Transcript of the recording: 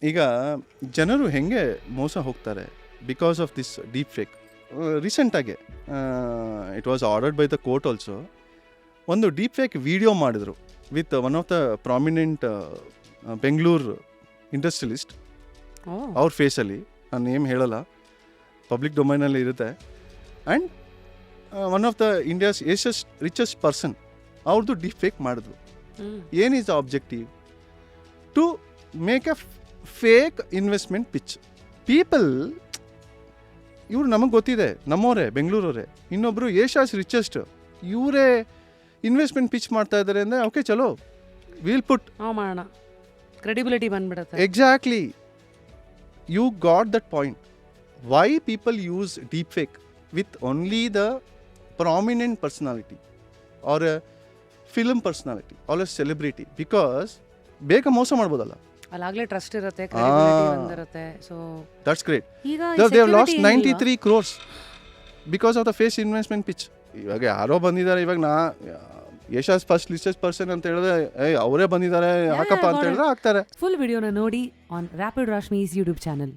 ಈಗ ಜನರು ಹೆಂಗೆ ಮೋಸ ಹೋಗ್ತಾರೆ because of this deep fake. ರೀಸೆಂಟಾಗೆ it was ordered by the court also. ಒಂದು ಡೀಪ್ ಫೇಕ್ ವಿಡಿಯೋ ಮಾಡಿದ್ರು with one of the prominent Bengaluru industrialist. ಅವ್ರ ಫೇಸಲ್ಲಿ, ನಾನು ನೇಮ್ ಹೇಳಲ್ಲ, ಪಬ್ಲಿಕ್ ಡೊಮೈನಲ್ಲಿ ಇರುತ್ತೆ. And one of the India's richest person ಅವ್ರದ್ದು ಡೀಪ್ ಫೇಕ್ ಮಾಡಿದ್ರು. ಏನಿಸ್ the objective? To make a fake investment pitch. People ಇವ್ರು ನಮಗೆ ಗೊತ್ತಿದೆ, ನಮ್ಮವರೇ, ಬೆಂಗಳೂರವರೇ. ಇನ್ನೊಬ್ಬರು ಏಷ್ಯಾಸ್ ರಿಚೆಸ್ಟ್, ಇವರೇ ಇನ್ವೆಸ್ಟ್ಮೆಂಟ್ ಪಿಚ್ ಮಾಡ್ತಾ ಇದ್ದಾರೆ ಅಂದರೆ ಓಕೆ ಚಲೋ, ವಿಲ್ ಪುಟ್ ಮಾಡೋಣ, ಕ್ರೆಡಿಬಿಲಿಟಿ ಬಂದ್ಬಿಡುತ್ತೆ. Exactly, you got that point. Why people use deep fake with only the prominent personality or film personality or a celebrity? Because ಬೇಗ ಮೋಸ ಮಾಡ್ಬೋದಲ್ಲ, ಅಲ್ಲಾಗಲೇ ಟ್ರಸ್ಟ್ ಇರುತ್ತೆ, ಕ್ರೆಡಿಬಿಲಿಟಿ ಬಂದಿರುತ್ತೆ. So that's great. ಈಗ they have lost 93 crores because of the face investment pitch. ಇವಾಗ ಯಾರೋ ಬಂದಿದ್ದಾರೆ, ಇವಾಗ ಏಷ್ಯಾಸ್ ಫಸ್ಟ್ ಲಿಸ್ಟೆಡ್ ಪರ್ಸನ್ ಅಂತ ಹೇಳಿದ್ರೆ ಅವರೇ ಬಂದಿದ್ದಾರೆ ಹಾಕಪ್ಪ ಅಂತ ಹೇಳಿದ್ರೆ ಹಾಕ್ತಾರೆ. ಫುಲ್ ವಿಡಿಯೋನ ನೋಡಿ ಆನ್ ರ್ಯಾಪಿಡ್ ರಾಶ್ಮೀಸ್ ಯೂಟ್ಯೂಬ್ ಚಾನಲ್.